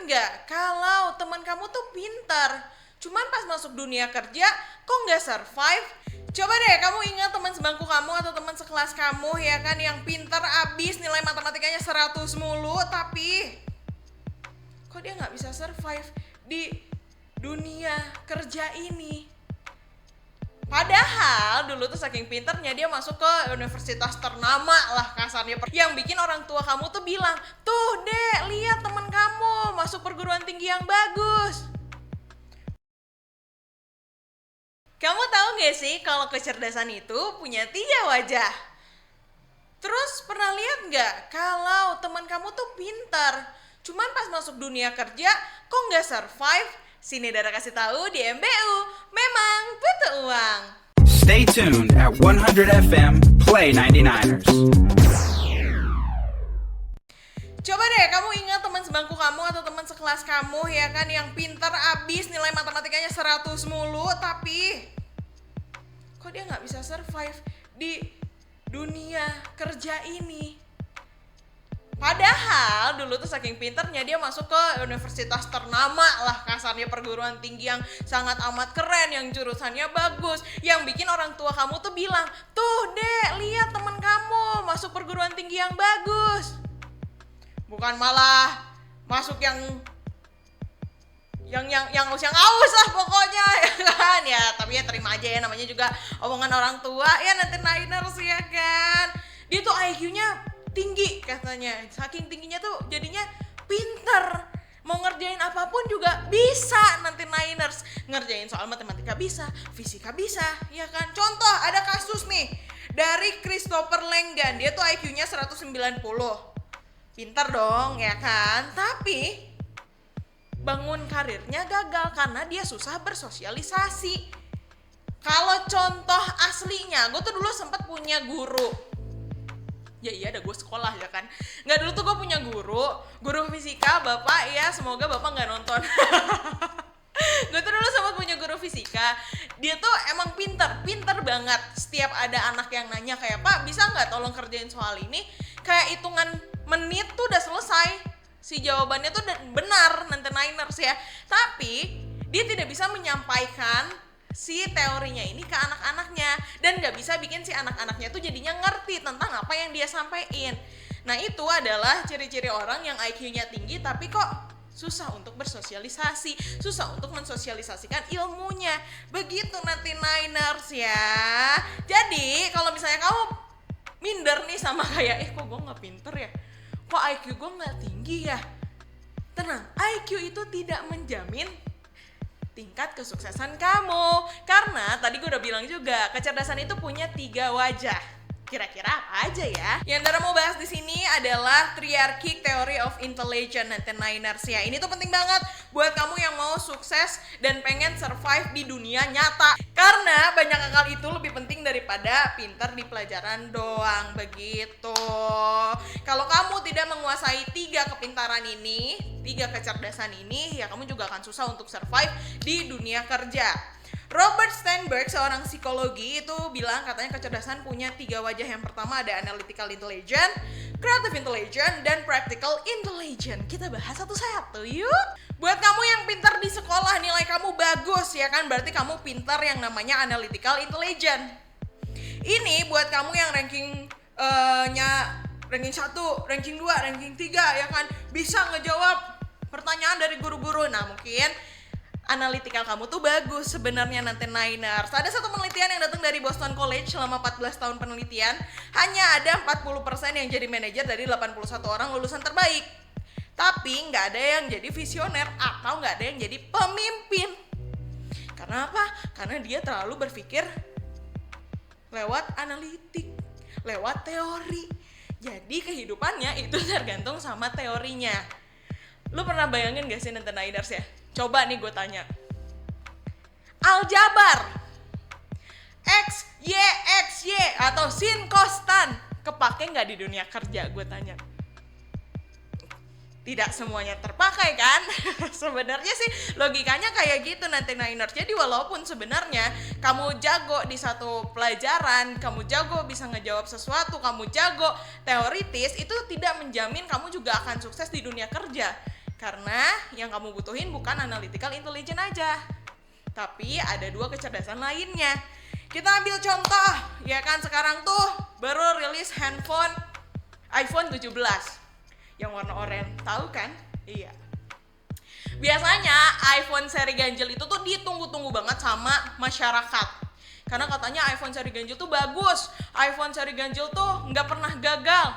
nggak kalau teman kamu tuh pintar, cuman pas masuk dunia kerja kok nggak survive? Coba deh kamu ingat teman sebangku kamu atau teman sekelas kamu ya kan yang pintar abis nilai matematikanya 100 mulu, tapi kok dia nggak bisa survive di dunia kerja ini? Padahal dulu tuh saking pinternya dia masuk ke universitas ternama lah kasarnya, yang bikin orang tua kamu tuh bilang, tuh dek lihat teman kamu masuk perguruan tinggi yang bagus. Kamu tahu gak sih kalau kecerdasan itu punya 3 wajah? Terus pernah lihat gak kalau teman kamu tuh pintar, cuman pas masuk dunia kerja kok nggak survive? Sini Dara kasih tahu di MBU, memang butuh uang. Stay tuned at 100 FM Play 99ers. Coba deh kamu ingat teman sebangku kamu atau teman sekelas kamu ya kan yang pintar abis nilai matematikanya 100 mulu, tapi kok dia nggak bisa survive di dunia kerja ini? Padahal dulu tuh saking pinternya dia masuk ke universitas ternama lah kasarnya, perguruan tinggi yang sangat amat keren, yang jurusannya bagus, yang bikin orang tua kamu tuh bilang, tuh dek lihat teman kamu masuk perguruan tinggi yang bagus. Bukan malah masuk yang aus lah pokoknya ya kan. Ya tapi ya terima aja ya, namanya juga omongan orang tua ya, nanti Niners ya kan. Dia tuh IQ-nya tinggi katanya, saking tingginya tuh jadinya pinter, mau ngerjain apapun juga bisa. Nanti Niners ngerjain soal matematika bisa, fisika bisa ya kan. Contoh ada kasus nih dari Christopher Lenggan, dia tuh IQ-nya 190, pinter dong ya kan, tapi bangun karirnya gagal karena dia susah bersosialisasi. Kalau contoh aslinya, gue tuh dulu sempat punya guru. Ya iya, ada gue sekolah ya kan. Nggak, dulu tuh gue punya guru fisika, bapak ya, semoga bapak nggak nonton. Gue tuh dulu sempat punya guru fisika. Dia tuh emang pinter banget. Setiap ada anak yang nanya kayak, Pak bisa nggak tolong kerjain soal ini, kayak hitungan menit tuh udah selesai. Si jawabannya tuh benar, nanti Niners ya. Tapi dia tidak bisa menyampaikan si teorinya ini ke anak-anaknya, dan gak bisa bikin si anak-anaknya tuh jadinya ngerti tentang apa yang dia sampaikan. Nah itu adalah ciri-ciri orang yang IQ-nya tinggi tapi kok susah untuk bersosialisasi, susah untuk mensosialisasikan ilmunya. Begitu nanti Niners ya. Jadi kalau misalnya kamu minder nih sama kayak, kok gue gak pinter ya, kok IQ gue gak tinggi ya, tenang, IQ itu tidak menjamin tingkat kesuksesan kamu. Karena tadi gue udah bilang juga, kecerdasan itu punya 3 wajah. Kira-kira apa aja ya? Yang Dara mau bahas di sini adalah Triarchic Theory of Intelligence, nanti Niners ya. Ini tuh penting banget buat kamu yang mau sukses dan pengen survive di dunia nyata. Karena banyak akal itu lebih penting daripada pintar di pelajaran doang, begitu. Kalau kamu tidak menguasai 3 kepintaran ini, 3 kecerdasan ini, ya kamu juga akan susah untuk survive di dunia kerja. Robert Sternberg, seorang psikologi, itu bilang katanya kecerdasan punya 3 wajah. Yang pertama ada analytical intelligence, creative intelligence, dan practical intelligence. Kita bahas satu-satu yuk. Buat kamu yang pintar di sekolah, nilai kamu bagus ya kan, berarti kamu pintar yang namanya analytical intelligence. Ini buat kamu yang ranking 1, ranking 2, ranking 3 ya kan, bisa ngejawab pertanyaan dari guru-guru. Nah mungkin analytical kamu tuh bagus sebenarnya, nanti Niners. Ada satu penelitian yang datang dari Boston College selama 14 tahun penelitian, hanya ada 40% yang jadi manajer dari 81 orang lulusan terbaik. Tapi nggak ada yang jadi visioner atau nggak ada yang jadi pemimpin. Karena apa? Karena dia terlalu berpikir lewat analitik, lewat teori. Jadi kehidupannya itu tergantung sama teorinya. Lu pernah bayangin gak sih nanti Niners ya? Coba nih gue tanya, aljabar X, Y, X, Y atau sin kostan kepake gak di dunia kerja? Gue tanya. Tidak semuanya terpakai kan? Sebenarnya sih logikanya kayak gitu nanti Niners. Jadi walaupun sebenarnya kamu jago di satu pelajaran, kamu jago bisa ngejawab sesuatu, kamu jago teoritis, itu tidak menjamin kamu juga akan sukses di dunia kerja. Karena yang kamu butuhin bukan analytical intelligence aja, tapi ada 2 kecerdasan lainnya. Kita ambil contoh, ya kan sekarang tuh baru rilis handphone iPhone 17 yang warna oranye, tahu kan? Iya. Biasanya iPhone seri ganjil itu tuh ditunggu-tunggu banget sama masyarakat. Karena katanya iPhone seri ganjil tuh bagus, iPhone seri ganjil tuh nggak pernah gagal.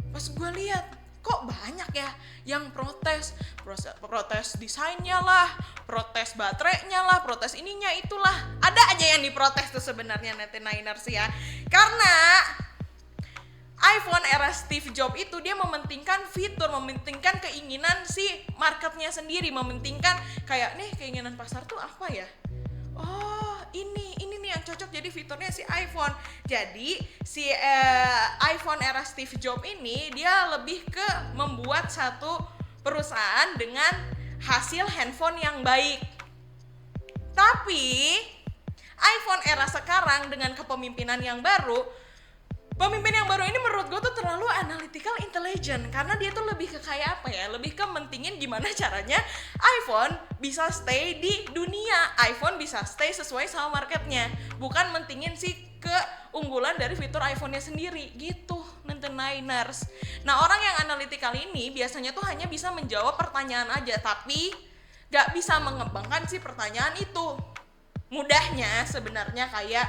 Pas gue lihat, kok banyak ya yang protes desainnya lah, protes baterainya lah, protes ininya itulah. Ada aja yang diprotes tuh sebenarnya 99ers ya. Karena iPhone era Steve Jobs itu dia mementingkan fitur, mementingkan keinginan si marketnya sendiri, mementingkan kayak nih keinginan pasar tuh apa ya? Oh, ini nih yang cocok jadi fiturnya si iPhone. Jadi si iPhone era Steve Jobs ini dia lebih ke membuat satu perusahaan dengan hasil handphone yang baik. Tapi iPhone era sekarang dengan kepemimpinan yang baru, pemimpin yang baru ini menurut gue tuh terlalu analytical intelligent. Karena dia tuh lebih ke kayak apa ya, lebih ke mentingin gimana caranya iPhone bisa stay di dunia, iPhone bisa stay sesuai sama marketnya, bukan mentingin si keunggulan dari fitur iPhone-nya sendiri gitu. 99ers. Nah, orang yang analytical ini biasanya tuh hanya bisa menjawab pertanyaan aja, tapi gak bisa mengembangkan si pertanyaan itu. Mudahnya sebenarnya kayak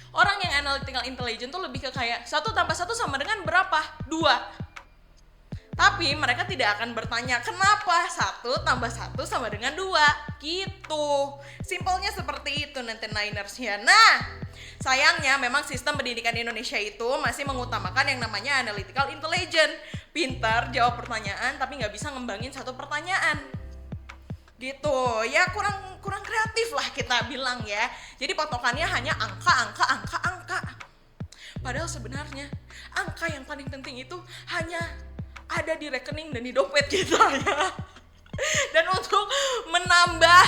orang yang analytical intelligence tuh lebih ke kayak 1 tambah 1 sama dengan berapa? 2. Tapi mereka tidak akan bertanya kenapa 1 tambah 1 sama dengan 2 gitu. Simpelnya seperti itu 99ers ya. Nah, sayangnya memang sistem pendidikan Indonesia itu masih mengutamakan yang namanya analytical intelligence. Pintar jawab pertanyaan tapi nggak bisa ngembangin satu pertanyaan. Gitu ya, kurang kreatif lah kita bilang ya. Jadi patokannya hanya angka. Padahal sebenarnya angka yang paling penting itu hanya ada di rekening dan di dompet kita ya. Dan untuk menambah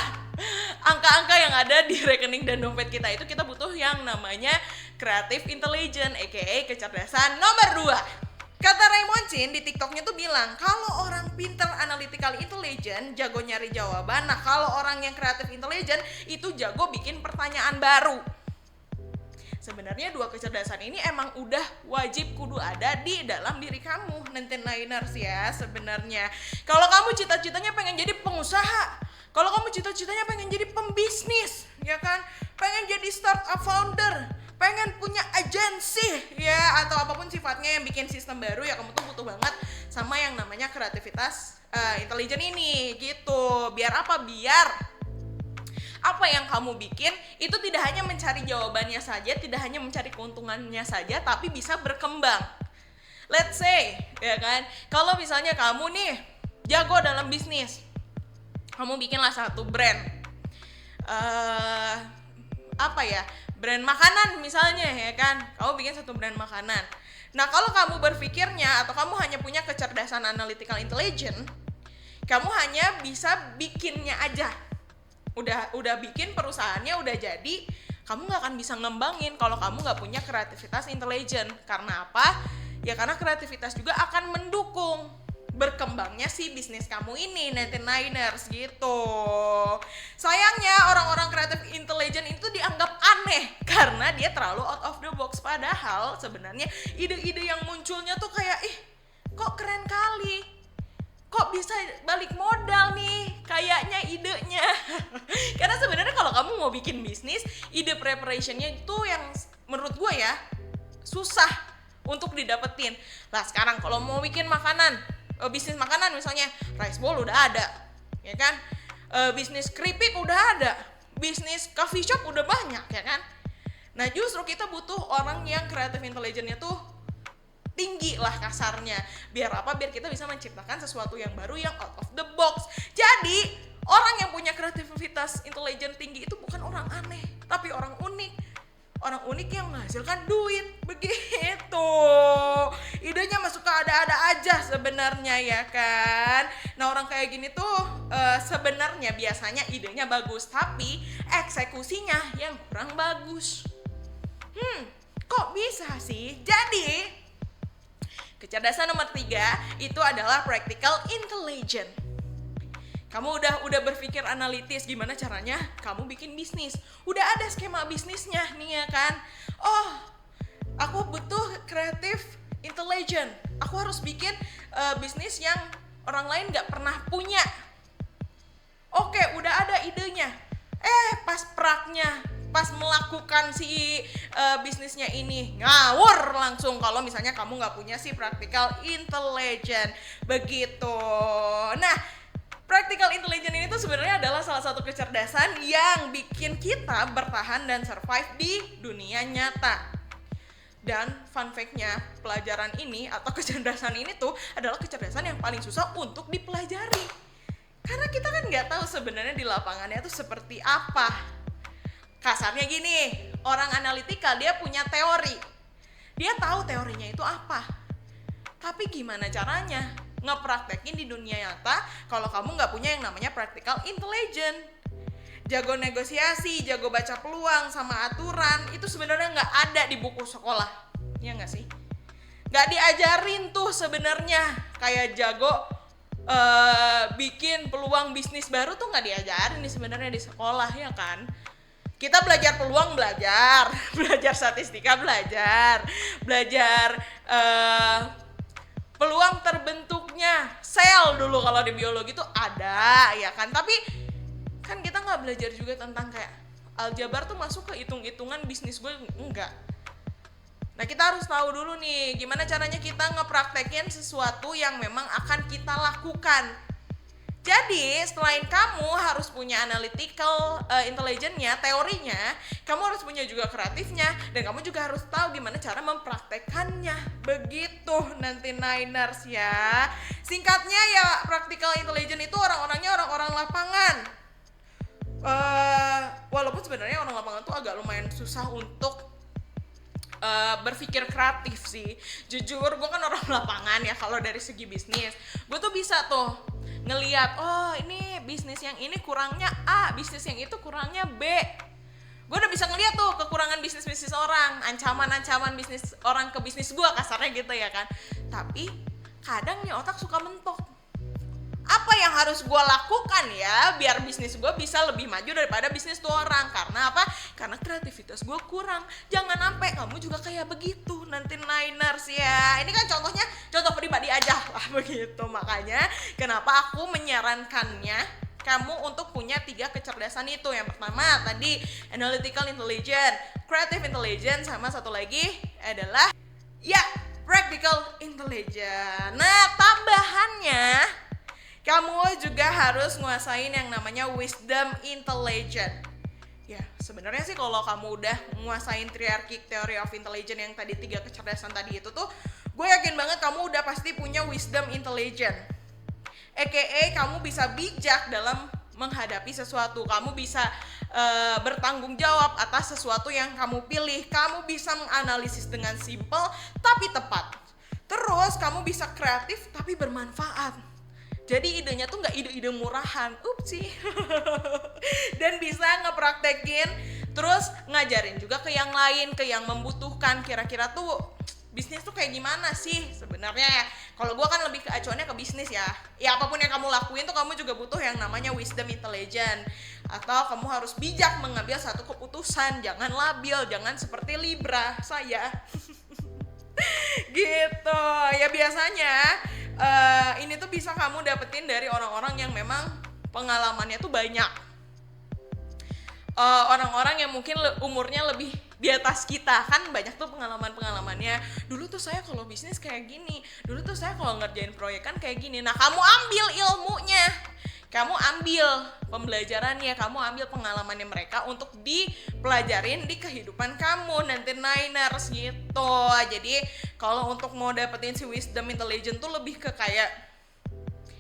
angka-angka yang ada di rekening dan dompet kita itu kita butuh yang namanya creative intelligence, aka kecerdasan nomor 2. Kata Raymond Chin di TikToknya tuh bilang, kalau orang pinter analytical intelligence jago nyari jawaban, nah kalau orang yang creative intelligence itu jago bikin pertanyaan baru. Sebenarnya 2 kecerdasan ini emang udah wajib kudu ada di dalam diri kamu 99ers ya sebenarnya. Kalau kamu cita-citanya pengen jadi pengusaha, kalau kamu cita-citanya pengen jadi pembisnis, ya kan? Pengen jadi startup founder, pengen punya agensi ya atau apapun sifatnya yang bikin sistem baru, ya kamu tuh butuh banget sama yang namanya kreativitas intelijen ini gitu. Biar apa? Biar apa yang kamu bikin itu tidak hanya mencari jawabannya saja, tidak hanya mencari keuntungannya saja, tapi bisa berkembang. Let's say, ya kan, kalau misalnya kamu nih jago dalam bisnis, kamu bikinlah satu brand, brand makanan misalnya, ya kan, kamu bikin satu brand makanan. Nah, kalau kamu berpikirnya atau kamu hanya punya kecerdasan analytical intelligence, kamu hanya bisa bikinnya aja. Udah bikin perusahaannya udah jadi, kamu nggak akan bisa ngembangin kalau kamu nggak punya kreativitas intelijen. Karena apa? Ya karena kreativitas juga akan mendukung berkembangnya si bisnis kamu ini 99ers gitu. Sayangnya orang-orang kreatif intelijen itu dianggap aneh karena dia terlalu out of the box. Padahal sebenarnya ide-ide yang munculnya tuh kayak kok keren kali, kok bisa balik modal nih kayaknya idenya. Karena sebenarnya kalau kamu mau bikin bisnis, ide preparationnya itu yang menurut gue ya susah untuk didapetin. Lah sekarang kalau mau bikin makanan, bisnis makanan misalnya, rice bowl udah ada, ya kan? Bisnis keripik udah ada, bisnis coffee shop udah banyak, ya kan? Nah justru kita butuh orang yang kreatif intelijennya tuh tinggi lah kasarnya. Biar apa? Biar kita bisa menciptakan sesuatu yang baru, yang out of the box. Jadi orang yang punya kreativitas intelijen tinggi itu bukan orang aneh, tapi orang unik. Orang unik yang menghasilkan duit, begitu. Idenya masuk ke ada-ada aja sebenarnya, ya kan. Nah orang kayak gini tuh sebenarnya biasanya idenya bagus, tapi eksekusinya yang kurang bagus. Kok bisa sih? Jadi Kecerdasan nomor 3 itu adalah practical intelligence. Kamu udah berpikir analitis gimana caranya kamu bikin bisnis. Udah ada skema bisnisnya nih ya kan. Oh, aku butuh creative intelligence. Aku harus bikin bisnis yang orang lain gak pernah punya. Oke, udah ada idenya. Pas praknya, pas melakukan si bisnisnya ini ngawur langsung kalau misalnya kamu nggak punya si practical intelligence begitu. Nah, practical intelligence ini tuh sebenarnya adalah salah satu kecerdasan yang bikin kita bertahan dan survive di dunia nyata. Dan fun fact-nya, pelajaran ini atau kecerdasan ini tuh adalah kecerdasan yang paling susah untuk dipelajari. Karena kita kan nggak tahu sebenarnya di lapangannya tuh seperti apa. Kasarnya gini, orang analitikal dia punya teori. Dia tahu teorinya itu apa. Tapi gimana caranya ngepraktekin di dunia nyata kalau kamu nggak punya yang namanya practical intelligence? Jago negosiasi, jago baca peluang sama aturan, itu sebenarnya nggak ada di buku sekolah. Ya nggak sih? Nggak diajarin tuh sebenarnya. Kayak jago bikin peluang bisnis baru tuh nggak diajarin nih sebenarnya di sekolah ya kan. Kita belajar peluang belajar statistika belajar peluang terbentuknya sel dulu kalau di biologi tuh ada ya kan. Tapi kan kita nggak belajar juga tentang kayak aljabar tuh masuk ke hitung-hitungan bisnis gue enggak. Nah, kita harus tahu dulu nih gimana caranya kita ngepraktekin sesuatu yang memang akan kita lakukan. Jadi, selain kamu harus punya analytical intelligence-nya, teorinya, kamu harus punya juga kreatifnya, dan kamu juga harus tahu gimana cara mempraktekannya. Begitu nanti Niners ya. Singkatnya ya, practical intelligence itu orang-orangnya orang-orang lapangan. Walaupun sebenarnya orang lapangan tuh agak lumayan susah untuk berpikir kreatif sih. Jujur gue kan orang lapangan ya, kalau dari segi bisnis gue tuh bisa tuh ngeliat, oh ini bisnis yang ini kurangnya A, bisnis yang itu kurangnya B. Gue udah bisa ngeliat tuh kekurangan bisnis orang, ancaman bisnis orang ke bisnis gue, kasarnya gitu ya kan. Tapi kadang nih otak suka mentok, apa yang harus gue lakukan ya biar bisnis gue bisa lebih maju daripada bisnis tuh orang. Karena apa? Karena kreativitas gue kurang. Jangan sampai kamu juga kayak begitu nanti Niners ya. Ini kan contohnya contoh pribadi aja lah begitu. Makanya kenapa aku menyarankannya kamu untuk punya 3 kecerdasan itu. Yang pertama tadi analytical intelligence, creative intelligence, sama satu lagi adalah ya practical intelligence. Nah, tambahannya kamu juga harus nguasain yang namanya wisdom intelligence. Ya, sebenarnya sih kalau kamu udah nguasain triarchic theory of intelligence yang tadi 3 kecerdasan tadi itu tuh, gue yakin banget kamu udah pasti punya wisdom intelligence. AKA kamu bisa bijak dalam menghadapi sesuatu. Kamu bisa bertanggung jawab atas sesuatu yang kamu pilih. Kamu bisa menganalisis dengan simple tapi tepat. Terus kamu bisa kreatif tapi bermanfaat. Jadi idenya tuh gak ide-ide murahan, upsi. Dan bisa ngepraktekin, terus ngajarin juga ke yang lain, ke yang membutuhkan. Kira-kira tuh bisnis tuh kayak gimana sih sebenarnya ya. Kalau gue kan lebih ke acuannya ke bisnis ya. Ya apapun yang kamu lakuin tuh kamu juga butuh yang namanya wisdom intelligence. Atau kamu harus bijak mengambil satu keputusan. Jangan labil, jangan seperti Libra saya. Gitu. Ya biasanya ini tuh bisa kamu dapetin dari orang-orang yang memang pengalamannya tuh banyak. Orang-orang yang mungkin umurnya lebih di atas kita, kan banyak tuh pengalamannya. Dulu tuh saya kalau bisnis kayak gini, dulu tuh saya kalau ngerjain proyek kan kayak gini. Nah, kamu ambil ilmunya, kamu ambil pembelajarannya, kamu ambil pengalamannya mereka untuk dipelajarin di kehidupan kamu nanti Niners gitu. Jadi kalau untuk mau dapetin si wisdom intelligence tuh lebih ke kayak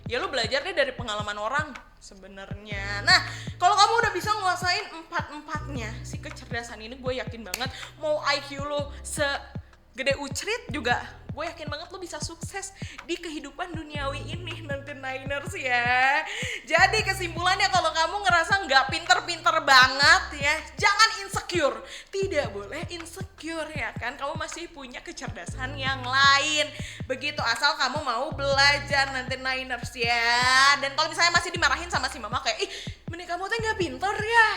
ya lu belajar deh dari pengalaman orang sebenarnya. Nah, kalau kamu udah bisa nguasain 4-4-nya si kecerdasan ini, gue yakin banget mau IQ lu segede ucrit juga gue yakin banget lo bisa sukses di kehidupan duniawi ini nanti Niners ya. Jadi kesimpulannya kalau kamu ngerasa nggak pinter-pinter banget ya, jangan insecure. Tidak boleh insecure ya kan, kamu masih punya kecerdasan yang lain. Begitu, asal kamu mau belajar nanti Niners ya. Dan kalau misalnya masih dimarahin sama si mama kayak, ih Meni kamu tuh nggak pinter ya,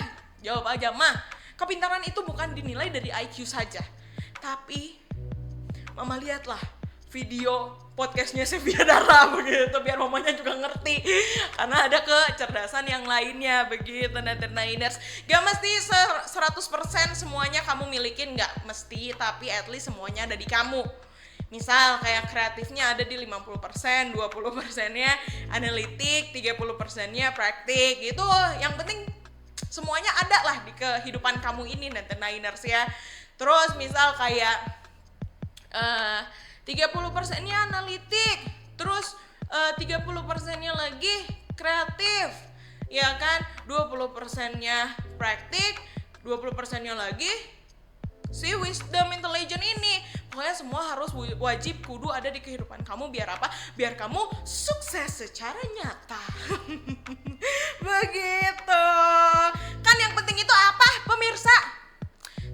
jawab aja, mah kepintaran itu bukan dinilai dari IQ saja, tapi mama lihatlah video podcastnya Sevia Dara begitu, biar mamanya juga ngerti karena ada kecerdasan yang lainnya begitu nanti Niners. Gak mesti 100% semuanya kamu milikin, gak mesti, tapi at least semuanya ada di kamu. Misal kayak kreatifnya ada di 50%, 20%-nya analitik, 30%-nya praktik gitu. Yang penting semuanya ada lah di kehidupan kamu ini nanti Niners ya. Terus misal kayak 30%-nya analitik, terus 30%-nya lagi kreatif, ya kan? 20%-nya praktik, 20%-nya lagi si wisdom intelligence ini. Pokoknya semua harus wajib kudu ada di kehidupan kamu. Biar apa? Biar kamu sukses secara nyata. Begitu. Kan yang penting itu apa, pemirsa?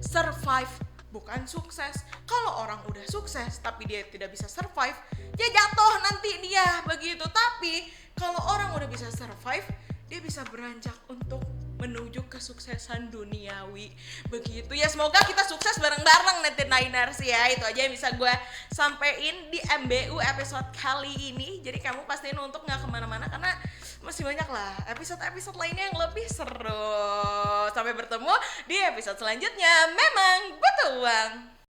Survive, bukan sukses. Kalau orang udah sukses tapi dia tidak bisa survive, ya jatuh nanti dia begitu. Tapi kalau orang udah bisa survive, dia bisa beranjak untuk menuju kesuksesan duniawi begitu ya. Semoga kita sukses bareng-bareng nanti Niners ya. Itu aja yang bisa gue sampein di MBU episode kali ini. Jadi kamu pastiin untuk gak kemana-mana karena masih banyak lah episode-episode lainnya yang lebih seru. Sampai bertemu di episode selanjutnya. Memang butuh uang.